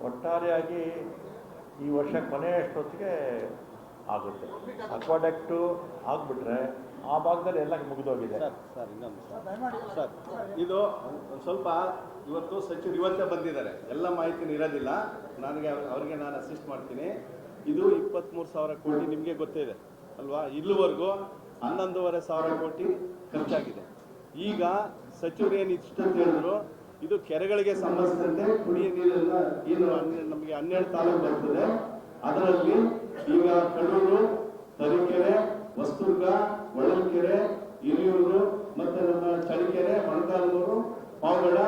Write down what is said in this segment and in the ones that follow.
ಒಟ್ಟಾರೆಯಾಗಿ ಈ ವರ್ಷ ಕೊನೆಯಷ್ಟೊತ್ತಿಗೆ ಆಗುತ್ತೆ. ಅಕ್ವಾಡಕ್ಟು ಆಗಿಬಿಟ್ರೆ ಆ ಭಾಗದಲ್ಲಿ ಎಲ್ಲ ಮುಗಿದೋಗಿದೆ. ಸರ್ ಇನ್ನೊಂದು ಸರ್ ಇದು ಒಂದು ಸ್ವಲ್ಪ ಇವತ್ತು ಸಚಿವರು ಇವತ್ತೇ ಬಂದಿದ್ದಾರೆ, ಎಲ್ಲ ಮಾಹಿತಿನೂ ಇರೋದಿಲ್ಲ ನನಗೆ, ಅವರಿಗೆ ನಾನು ಅಸಿಸ್ಟ್ ಮಾಡ್ತೀನಿ. ಇದು 23,000 ಕೋಟಿ ನಿಮಗೆ ಗೊತ್ತೇ ಇದೆ ಅಲ್ವಾ? ಇಲ್ಲಿವರೆಗೂ 11,500 ಕೋಟಿ ಖರ್ಚಾಗಿದೆ. ಈಗ ಸಚಿವರು ಏನು ಇಷ್ಟಂತ ಹೇಳಿದ್ರು, ಇದು ಕೆರೆಗಳಿಗೆ ಸಂಬಂಧಿಸಿದಂತೆ ಕುಡಿಯ ನೀರನ್ನು ಏನು ನಮಗೆ 12 ತಾಲೂಕು ಬರ್ತದೆ, ಅದರಲ್ಲಿ ಈಗ ಕಡೂರು, ತರೀಕೆರೆ, ಹೊಸದುರ್ಗ, ಹೊಳಲ್ಕೆರೆ, ಹಿರಿಯೂರು ಮತ್ತು ನಮ್ಮ ಚಳ್ಳಕೆರೆ, ಮೊಳಕಾಲ್ಮೂರು, ಪಾವಗಡ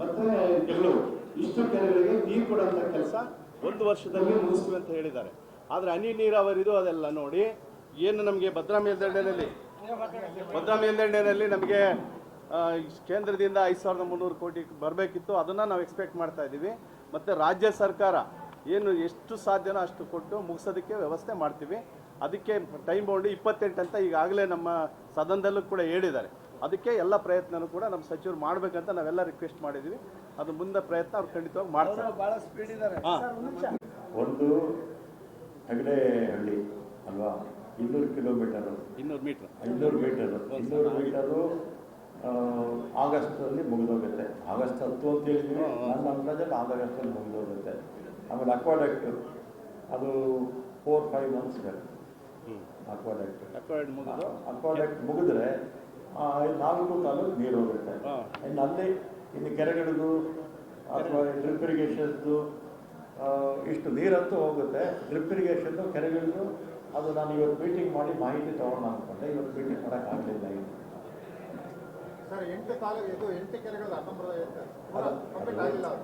ಮತ್ತು ಬೆಂಗಳೂರು ಇಷ್ಟು ಕೆರೆಗಳಿಗೆ ನೀರು ಕೊಡುವಂಥ ಕೆಲಸ 1 ವರ್ಷದಲ್ಲಿ ಮುಗಿಸ್ತೀವಿ ಅಂತ ಹೇಳಿದ್ದಾರೆ. ಆದರೆ ಹನಿ ನೀರಾವರಿದು ಅದೆಲ್ಲ ನೋಡಿ ಏನು ನಮಗೆ ಭದ್ರಾ ಮೇಲ್ದಂಡೆಯಲ್ಲಿ ನಮಗೆ ಕೇಂದ್ರದಿಂದ 5,300 ಕೋಟಿ ಬರಬೇಕಿತ್ತು, ಅದನ್ನು ನಾವು ಎಕ್ಸ್ಪೆಕ್ಟ್ ಮಾಡ್ತಾ ಇದ್ದೀವಿ. ಮತ್ತು ರಾಜ್ಯ ಸರ್ಕಾರ ಏನು ಎಷ್ಟು ಸಾಧ್ಯನೋ ಅಷ್ಟು ಕೊಟ್ಟು ಮುಗಿಸೋದಕ್ಕೆ ವ್ಯವಸ್ಥೆ ಮಾಡ್ತೀವಿ. ಅದಕ್ಕೆ ಟೈಮ್ ಬೌಂಡು 28 ಅಂತ ಈಗಾಗಲೇ ನಮ್ಮ ಸದನದಲ್ಲೂ ಕೂಡ ಹೇಳಿದ್ದಾರೆ. ಅದಕ್ಕೆ ಎಲ್ಲ ಪ್ರಯತ್ನನೂ ಕೂಡ ನಮ್ಮ ಸಚಿವರು ಮಾಡಬೇಕಂತ ನಾವೆಲ್ಲ ರಿಕ್ವೆಸ್ಟ್ ಮಾಡಿದ್ದೀವಿ. ಅದು ಮುಂದೆ ಪ್ರಯತ್ನ ಅವ್ರು ಖಂಡಿತವಾಗಿ ಮಾಡ್ತಾರೆ. ಭಾಳ ಸ್ಪೀಡ್ ಇದ್ದಾರೆ. ಒಂದು ಹೆಗಡೆಹಳ್ಳಿ ಅಲ್ವಾ, 200 ಕಿಲೋಮೀಟರು, 500 ಮೀಟರು ಆಗಸ್ಟಲ್ಲಿ ಮುಗಿದೋಗುತ್ತೆ. ಆಗಸ್ಟ್ 10 ಅಂತ ಹೇಳಿದ್ವಿ, ನನ್ನ ಅಂದಾಜಲ್ಲಿ ಆಗಸ್ಟಲ್ಲಿ ಮುಗಿದೋಗುತ್ತೆ. ಆಮೇಲೆ ಅಕ್ವಾಡಕ್ಟ್ ಅದು 4-5 ಮಂತ್ಸ್ ಬೇಕು. ಅಕ್ವಾಡಕ್ಟ್ ಮುಗಿದ್ರೆ 4 ತಾಲೂಕು ನೀರು ಹೋಗುತ್ತೆ. ಇನ್ನು ಕೆರೆಗಳದ್ದು ಅಥವಾ ಡ್ರಿಪ್ ಇರಿಗೇಷನ್ದು ಇಷ್ಟು ನೀರಂತೂ ಹೋಗುತ್ತೆ. ಡ್ರಿಪ್ ಇರಿಗೇಷನ್ನು ಕೆರೆಗಳದ್ದು ಅದು ನಾನು ಇವತ್ತು ಮೀಟಿಂಗ್ ಮಾಡಿ ಮಾಹಿತಿ ತೊಗೊಂಡು ಅಂದ್ಕೊಂಡೆ. ಇವತ್ತು ಮೀಟಿಂಗ್ ಮಾಡೋಕ್ಕಾಗಲಿಲ್ಲ. ಸರ್ 8 ಕೆರೆಗಳು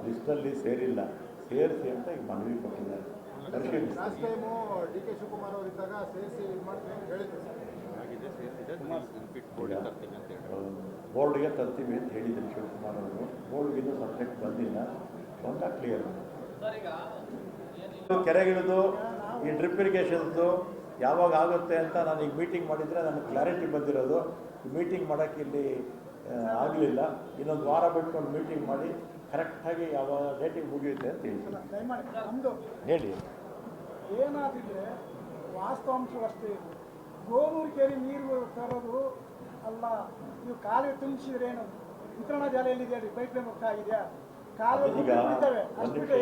ಲಿಸ್ಟಲ್ಲಿ ಸೇರಿಲ್ಲ, ಸೇರಿಸಿ ಅಂತ ಈಗ ಮನವಿ ಕೊಟ್ಟಿದ್ದಾರೆ. ಲಾಸ್ಟ್ ಟೈಮು DK ಶಿವಕುಮಾರ್ ಅವರಿದ್ದಾಗ ಸೇರಿಸಿ ಇದು ಮಾಡ್ತೀನಿ ಅಂತ ಹೇಳಿದ್ರು. ಬೋರ್ಡ್ಗೆ ತರ್ತೀವಿ ಅಂತ ಹೇಳಿದ್ರು ಶಿವಕುಮಾರ್ ಅವರು. ಬೋರ್ಡ್ಗಿದು ಸಬ್ಜೆಕ್ಟ್ ಬಂದಿಲ್ಲ, ಬಂದಾಗ ಕ್ಲಿಯರ್. ಕೆರೆಗಿಳಿದು ಈ ಡ್ರಿಪ್ ಇರಿಗೇಷನ್ದು ಯಾವಾಗ ಆಗುತ್ತೆ ಅಂತ ನಾನು ಈಗ ಮೀಟಿಂಗ್ ಮಾಡಿದರೆ ನನಗೆ ಕ್ಲಾರಿಟಿ ಬಂದಿರೋದು. ಮೀಟಿಂಗ್ ಮಾಡೋಕ್ಕೆ ಇಲ್ಲಿ ಆಗಲಿಲ್ಲ. ಇನ್ನೊಂದು ವಾರ ಬಿಟ್ಕೊಂಡು ಮೀಟಿಂಗ್ ಮಾಡಿ ಕರೆಕ್ಟಾಗಿ ಯಾವ ಡೇಟಿಗೆ ಮುಗಿಯುತ್ತೆ ಅಂತ ಹೇಳಿ. ಏನಾದಿದ್ರೆ ವಾಸ್ತವಾಂಶವಷ್ಟೇ ಇದು. ಗೋನೂರು ಕೆರೆ ನೀರು ತರೋದು ಅಲ್ಲ, ನೀವು ಕಾಲುವೆ ತುಂಬಿಸಿದ್ರೆ ಏನು ವಿತರಣಾ ಜಾಲ ಎಲ್ಲಿದೆ ಹೇಳಿ? ಪೈಪ್ ಲೈನ್ ಹೋಗ್ತಾ ಇದೆಯಾ? ಕಾಲುವೆ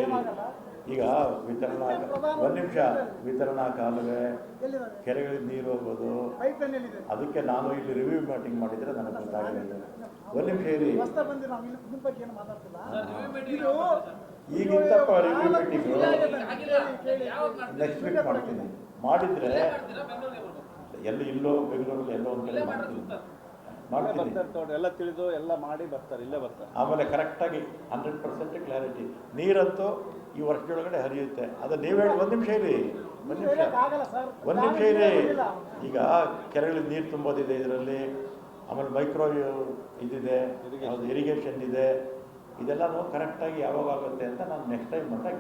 ಏನಾಗಲ್ಲ. ಈಗ ವಿತರಣಾ ವಿತರಣಾ ಕಾಲುವೆ, ಕೆರೆಗಳಿಗೆ ನೀರು ಹೋಗೋದು, ಅದಕ್ಕೆ ನಾನು ಇಲ್ಲಿ ರಿವ್ಯೂ ಮೀಟಿಂಗ್ ಮಾಡಿದರೆ ನನಗೆ ಗೊತ್ತಾಗಲಿಲ್ಲ. ಒಂದು ನಿಮಿಷ ಇರಿ, ಈಗಿಂತಪ್ಪ ರಿವ್ಯೂ ಮೀಟಿಂಗು ನೆಕ್ಸ್ಟ್ ವೀಕ್ ಮಾಡ್ತೀನಿ. ಮಾಡಿದರೆ ಇಲ್ಲೋ ಬೆಂಗಳೂರಲ್ಲಿ ಎಲ್ಲೋ ಒಂದು ಕಡೆ ಮಾಡ್ತೀನಿ. ಎಲ್ಲ ತಿಳಿದು ಎಲ್ಲ ಮಾಡಿ ಬರ್ತಾರೆ, ಇಲ್ಲೇ ಬರ್ತಾರೆ. ಆಮೇಲೆ ಕರೆಕ್ಟಾಗಿ 100% ಕ್ಲಾರಿಟಿ. ನೀರಂತೂ ಈ ವರ್ಷದೊಳಗಡೆ ಹರಿಯುತ್ತೆ. ಅದು ನೀವು ಹೇಳಿ. ಒಂದು ನಿಮಿಷ ಇರಿ. ಈಗ ಕೆರೆಗಳಿಗೆ ನೀರು ತುಂಬೋದಿದೆ ಇದರಲ್ಲಿ. ಆಮೇಲೆ ಮೈಕ್ರೋ ಇದಿದೆ, ಇರಿಗೇಷನ್ ಇದೆ. ಇದೆಲ್ಲ ಕರೆಕ್ಟಾಗಿ ಯಾವಾಗ ಆಗುತ್ತೆ ಅಂತ ನಾನು ನೆಕ್ಸ್ಟ್ ಟೈಮ್ ಬಂದಾಗ